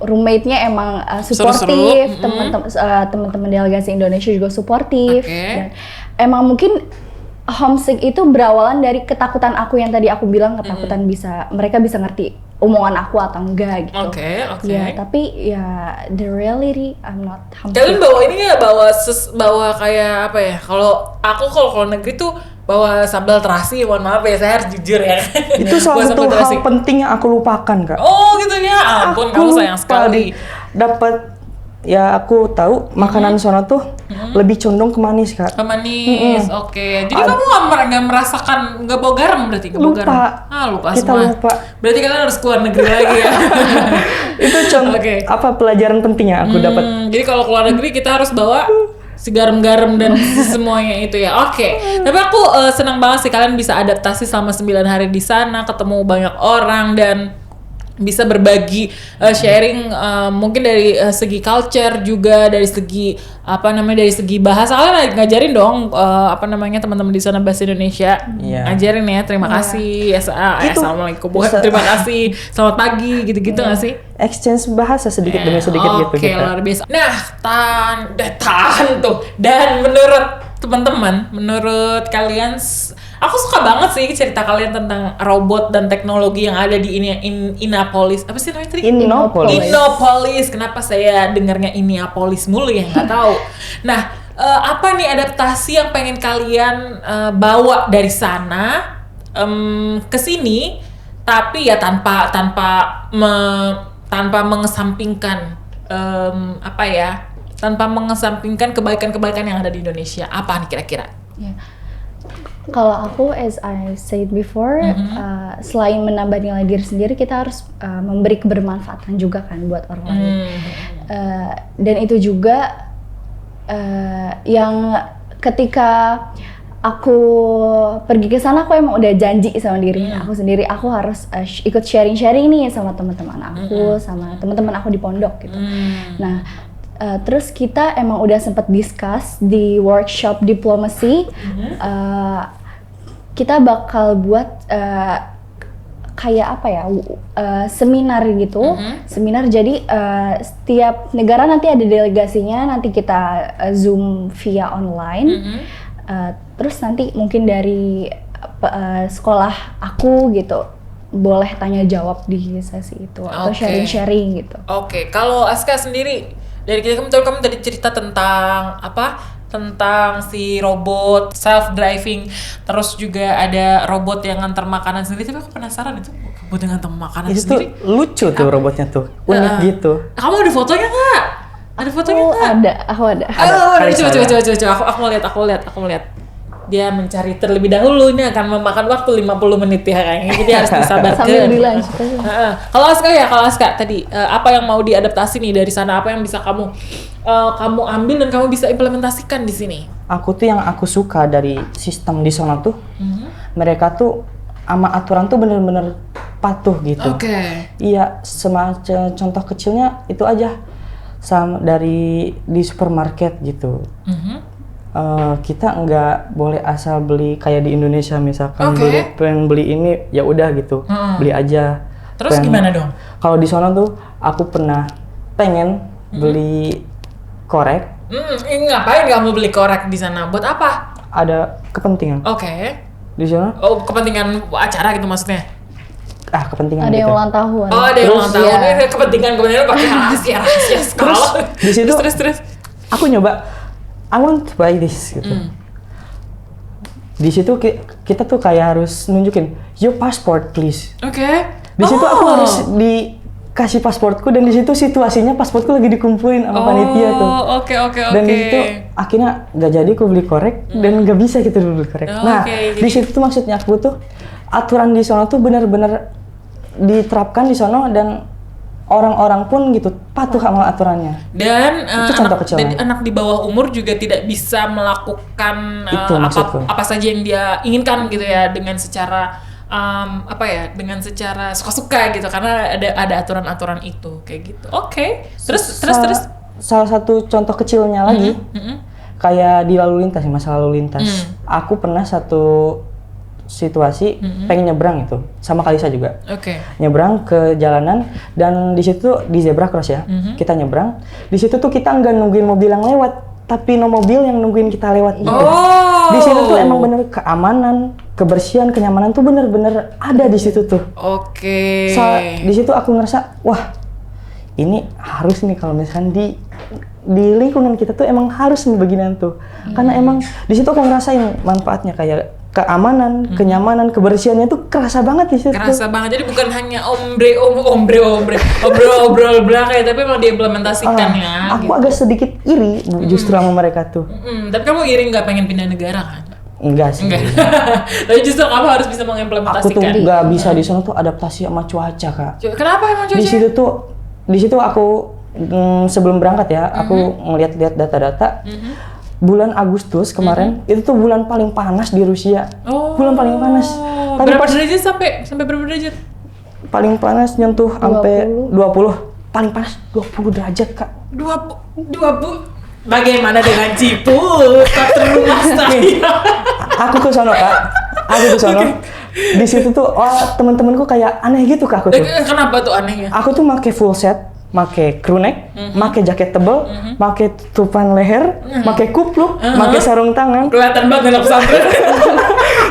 roommate-nya emang suportif, teman-teman delegasi Indonesia juga suportif. Oke. Dan emang mungkin homesick itu berawalan dari ketakutan aku yang tadi aku bilang, ketakutan mereka bisa ngerti omongan aku atau enggak gitu. Oke. Ya, tapi ya the reality I'm not homesick. Kalian bawa ini nggak bawa kayak apa ya? Kalau negeri tuh bawa sambal terasi. Mohon maaf ya, saya harus jujur ya. Itu Bawa salah satu sambal terasi. hal penting yang aku lupakan, Kak. Oh gitu ya, ampun kamu sayang sekali. Dapat ya aku tahu makanan sono tuh lebih condong ke manis, Kak. Manis, oke. Jadi kamu nggak merasakan, nggak bawa garam berarti? Nggak bawa Lupa. garam? Lupa Kita semua. lupa. Berarti kalian harus keluar negeri lagi ya. Itu contoh Oke. apa pelajaran penting yang aku dapat. Jadi kalau keluar negeri kita harus bawa si garam-garam dan semuanya itu ya. Oke. Tapi aku senang banget sih kalian bisa adaptasi selama 9 hari di sana, ketemu banyak orang dan bisa berbagi sharing mungkin dari segi culture juga, dari segi dari segi bahasa. Kalian ngajarin dong teman-teman di sana bahasa Indonesia. Iya. Ngajarin ya, terima kasih. Assalamualaikum. Bukan terima kasih. Selamat pagi gitu-gitu nggak sih? Exchange bahasa sedikit demi sedikit gitu Oke, kita. luar biasa. Nah, tahan tuh. Dan menurut teman-teman, menurut kalian, aku suka banget sih cerita kalian tentang robot dan teknologi yang ada di Innopolis. Apa sih namanya tadi? Innopolis. Kenapa saya dengarnya Innopolis mulu ya? Nggak tahu. Nah, apa nih adaptasi yang pengen kalian bawa dari sana ke sini, tapi ya tanpa mengesampingkan tanpa mengesampingkan kebaikan-kebaikan yang ada di Indonesia. Apa nih kira-kira? Ya. Kalau aku, as I said before, selain menambah nilai diri sendiri, kita harus memberi kebermanfaatan juga kan buat orang lain. Dan itu juga yang ketika aku pergi ke sana, aku emang udah janji sama diri aku sendiri, aku harus ikut sharing-sharing nih sama teman-teman aku, sama teman-teman aku di pondok gitu. Nah, terus kita emang udah sempat discuss di workshop diplomasi, kita bakal buat kayak apa ya, seminar gitu. Seminar, jadi setiap negara nanti ada delegasinya, nanti kita Zoom via online. Terus nanti mungkin dari sekolah aku gitu boleh tanya jawab di sesi itu atau sharing-sharing gitu. Oke, kalau Aska sendiri, dari kamu tadi cerita tentang tentang si robot self driving, terus juga ada robot yang ngantar makanan sendiri. Tapi aku penasaran, itu robot yang ngantar makanan Itu sendiri tuh lucu tuh robotnya tuh, unik gitu. Kamu ada fotonya nggak? Ada fotonya nggak? Aku ada. Coba. Aku lihat. Dia mencari terlebih dahulu, ini akan memakan waktu 50 menit ya kayaknya. Jadi harus disabarkan. Sambil dilanjut. Kalau Aska tadi apa yang mau diadaptasi nih dari sana? Apa yang bisa kamu ambil dan kamu bisa implementasikan di sini? Aku tuh yang aku suka dari sistem di sana tuh, mereka tuh sama aturan tuh bener-bener patuh gitu. Oke. Iya, semacam contoh kecilnya itu aja, sama dari di supermarket gitu. kita nggak boleh asal beli kayak di Indonesia misalkan Oke. pengen beli ini ya udah gitu, beli aja. Terus gimana dong? Kalau di sana tuh aku pernah pengen beli korek, Ngapain kamu beli korek di sana? Buat apa? ada kepentingan Oke. di sana. Oh, kepentingan acara gitu maksudnya? Kepentingan Ada yang gitu. ulang tahun. Oh, ada yang Terus, ulang tahun. iya. Ini kepentingan pakai rahasia skala. di situ terus. aku nyoba, I want to buy this gitu. Di situ kita tuh kayak harus nunjukin your passport please. Oke. Di situ aku harus dikasih pasportku, dan di situ situasinya pasportku lagi dikumpulin sama panitia tuh. Oke. Dan di situ akhirnya nggak jadi aku beli korek dan nggak bisa gitu beli korek. Nah, Oke, di situ tuh maksudnya aku tuh aturan di sana tuh benar-benar diterapkan di sana, dan orang-orang pun gitu patuh sama aturannya. Dan Itu contoh kecil. anak di bawah umur juga tidak bisa melakukan Itu maksudku. apa saja yang dia inginkan gitu ya, dengan secara dengan secara suka-suka gitu, karena ada aturan-aturan itu kayak gitu. Oke. Terus. Salah satu contoh kecilnya lagi, kayak di lalu lintas, masalah lalu lintas. Aku pernah satu situasi pengen nyebrang itu sama Kalisa juga. Oke. Nyebrang ke jalanan, dan di situ di zebra cross ya. Kita nyebrang. Di situ tuh kita nggak nungguin mobil yang lewat, tapi no mobil yang nungguin kita lewat gitu. Oh. Di situ tuh emang bener keamanan, kebersihan, kenyamanan tuh bener-bener ada di situ tuh. Oke. Di situ aku ngerasa, wah, ini harus nih kalau misalkan di lingkungan kita tuh emang harus nih beginian tuh. Karena emang di situ aku ngerasain manfaatnya, kayak keamanan, kenyamanan, kebersihannya tuh kerasa banget di situ. Kerasa banget. Jadi bukan hanya obrol belaka ya, tapi emang diimplementasikan ya. Aku agak sedikit iri justru sama mereka tuh. Tapi kamu iri nggak pengen pindah negara kan? Enggak sih. Enggak. Tapi justru kamu harus bisa Aku tuh mengimplementasikan. nggak bisa di sana tuh adaptasi sama cuaca, Kak. Kenapa emang Di situ aku sebelum berangkat ya, aku ngeliat-liat data-data. Bulan Agustus kemarin itu tuh bulan paling panas di Rusia. Bulan paling panas. Tapi Berapa pas derajat sampai berapa derajat? paling panas nyentuh sampai 20. Paling panas 20 derajat, Kak. 20. Bagaimana dengan Ciput? Rumah saya. Aku ke sono, Kak. Aku ke sono. Di situ tuh teman-temanku kayak aneh gitu, Kak, aku tuh. Kenapa tuh anehnya? Aku tuh pakai full set, pakai crew neck, pakai jaket tebel, pakai tutupan leher, pakai kupluk, pakai sarung tangan. Kelihatan banget anak pesantren.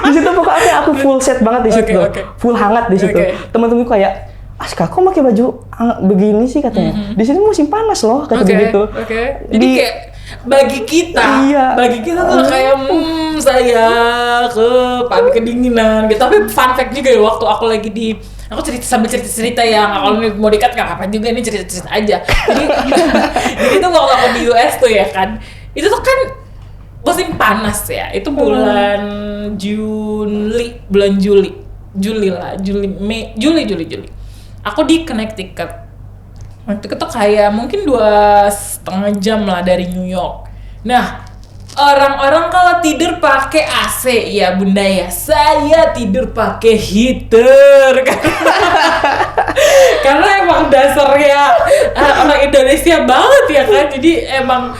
Di situ pokoknya aku full set banget di situ. Oke. Full hangat di situ. Oke. Teman-temanku kayak, Aska, kok pakai baju begini sih katanya? Di sini musim panas loh, kata begitu. Jadi kayak bagi kita tuh kayak saya panik kedinginan gitu. Tapi fun fact juga ya, waktu aku lagi aku sambil cerita yang kalau ini mau dikat nggak apa juga, ini cerita aja. Jadi tuh waktu aku di US tuh ya kan, itu tuh kan musim panas ya. Itu bulan Juli. Aku di Connecticut. Itu tuh kayak mungkin 2,5 jam lah dari New York. Nah, orang-orang kalau tidur pakai AC ya bunda ya, saya tidur pakai heater. Karena emang dasarnya orang Indonesia banget ya kan, jadi emang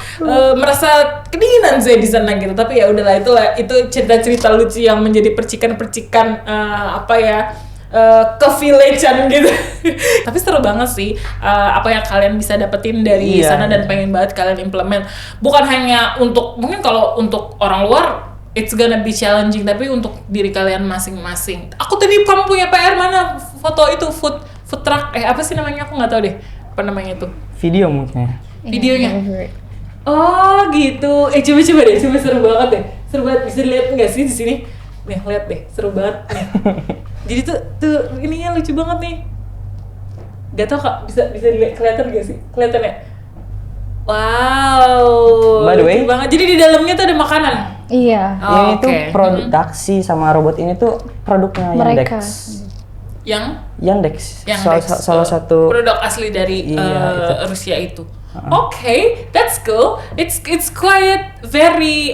merasa kedinginan saya di sana gitu. Tapi ya udahlah, itu cerita-cerita lucu yang menjadi percikan-percikan ke-village-an gitu. Tapi seru banget sih apa yang kalian bisa dapetin dari sana, dan pengen banget kalian implement. Bukan hanya mungkin kalau untuk orang luar it's gonna be challenging, tapi untuk diri kalian masing-masing. Aku tadi kamu punya PR mana? Foto itu food truck apa sih namanya? Aku nggak tahu deh apa namanya itu. Video mungkin. Videonya. Oh gitu. Coba deh, seru banget deh. Seru banget, bisa dilihat nggak sih di sini? Nih, lihat deh, seru banget nih. Jadi tuh ininya lucu banget nih. Gak tau Kak, bisa dilihat, kelihatan gak sih? Kelihatan ya? Wow. By the way, lucu banget. Jadi di dalamnya tuh ada makanan. Iya. Ini tuh produksi sama robot ini tuh produknya Mereka. Yandex. Yandex. Salah satu produk asli dari itu. Rusia itu. Oke, that's cool. It's quite very.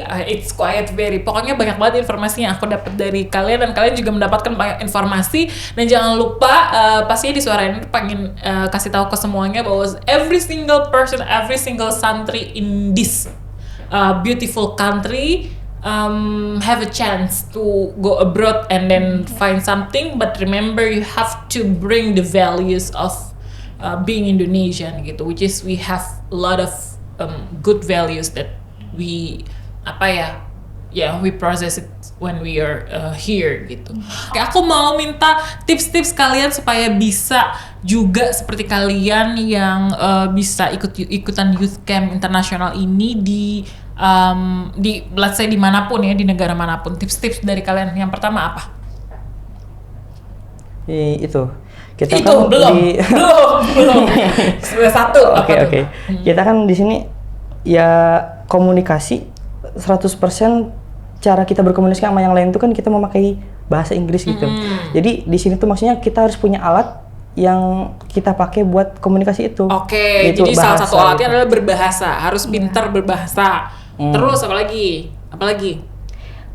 Pokoknya banyak banget informasi yang aku dapat dari kalian, dan kalian juga mendapatkan banyak informasi. Dan jangan lupa, pastinya di suara ini pengen kasih tahu ke semuanya bahwa every single person, every single santri in this beautiful country, have a chance to go abroad and then find something, but remember you have to bring the values of being Indonesian gitu, which is we have a lot of good values that we we process it when we are here gitu. Oke, aku mau minta tips-tips kalian supaya bisa juga seperti kalian yang bisa ikutan youth camp internasional ini di let's say dimanapun ya, di negara manapun. Tips-tips dari kalian yang pertama apa? Itu kita itu kan belum. Sudah satu. Oke. Kita kan di sini ya komunikasi 100%. Cara kita berkomunikasi sama yang lain itu kan kita memakai bahasa Inggris gitu. Jadi di sini tuh maksudnya kita harus punya alat yang kita pakai buat komunikasi itu. Oke, jadi salah satu alatnya adalah berbahasa, harus pintar berbahasa. Terus apa lagi?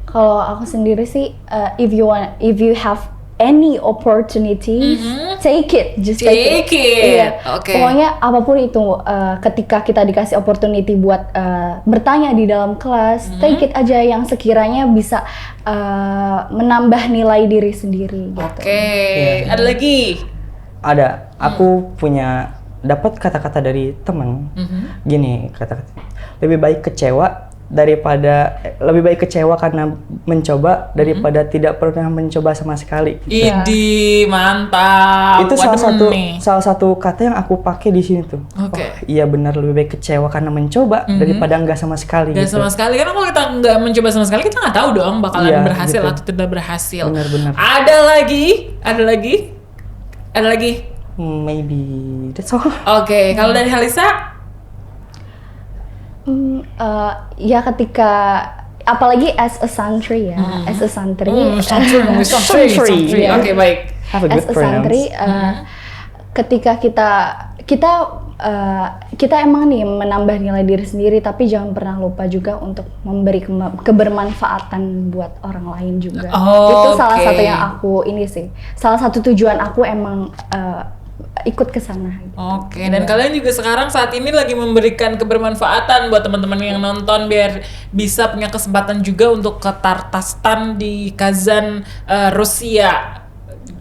Kalau aku sendiri sih, if you have any opportunity, take it, just take it. Iya. Okay. Pokoknya apapun itu, ketika kita dikasih opportunity buat bertanya di dalam kelas, take it aja yang sekiranya bisa menambah nilai diri sendiri. Gitu. Oke. Ada lagi? Ada. Aku punya dapat kata-kata dari teman. Gini kata-kata. Lebih baik kecewa karena mencoba daripada tidak pernah mencoba sama sekali. Idi, mantap. Itu salah satu kata yang aku pakai di sini tuh. Oke. Oh, iya benar, lebih baik kecewa karena mencoba daripada enggak sama sekali. Enggak sama sekali, karena kalau kita enggak mencoba sama sekali kita nggak tahu dong bakalan berhasil atau tidak berhasil. Benar. Ada lagi? Maybe that's all. Oke, kalau dari Halisa? Ya ketika apalagi as a santri ya, as a santri. Santri. Oke, baik. Have a good as a santri, ketika kita emang nih menambah nilai diri sendiri, tapi jangan pernah lupa juga untuk memberi kebermanfaatan buat orang lain juga. Itu salah satu yang salah satu tujuan aku emang ikut ke sana. Oke, dan kalian juga sekarang saat ini lagi memberikan kebermanfaatan buat teman-teman yang nonton biar bisa punya kesempatan juga untuk ke Tatarstan di Kazan, Rusia.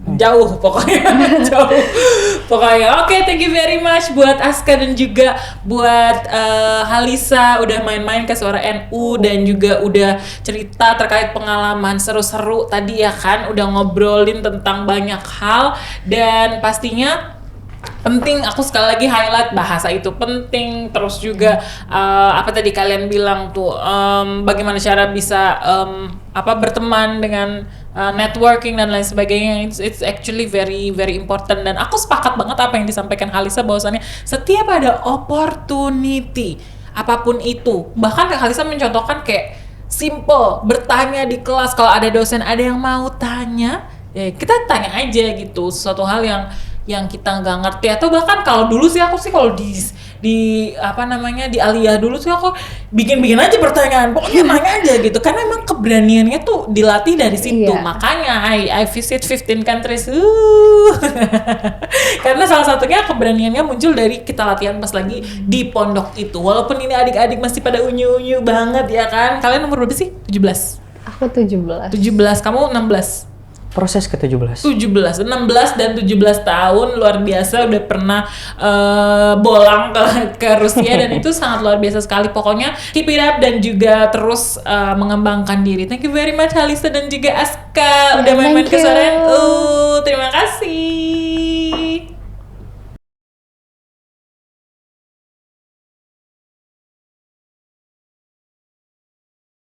Jauh pokoknya. Oke, thank you very much buat Aska dan juga buat Halisa udah main-main ke Suara NU dan juga udah cerita terkait pengalaman seru-seru tadi ya kan, udah ngobrolin tentang banyak hal dan pastinya penting. Aku sekali lagi highlight bahasa itu penting, terus juga apa tadi kalian bilang tuh bagaimana cara bisa berteman dengan networking dan lain sebagainya. It's actually very very important dan aku sepakat banget apa yang disampaikan Halisa bahwasannya setiap ada opportunity apapun itu, bahkan Halisa mencontohkan kayak simple bertanya di kelas, kalau ada dosen ada yang mau tanya ya kita tanya aja gitu, sesuatu hal yang kita nggak ngerti, atau bahkan kalau dulu sih aku sih kalau di aliyah dulu sih aku bikin aja pertanyaan, pokoknya nanya aja gitu, karena emang keberaniannya tuh dilatih dari situ. Makanya I visit 15 countries karena salah satunya keberaniannya muncul dari kita latihan pas lagi di pondok itu, walaupun ini adik-adik masih pada unyu-unyu banget ya kan. Kalian umur berapa sih? 17? Aku 17. 17, kamu 16? Proses ke-17. 16 dan 17 tahun, luar biasa, udah pernah bolang ke Rusia dan itu sangat luar biasa sekali. Pokoknya keep it up dan juga terus mengembangkan diri. Thank you very much Halisa dan juga Aska udah main-main ke Suara NU. Terima kasih.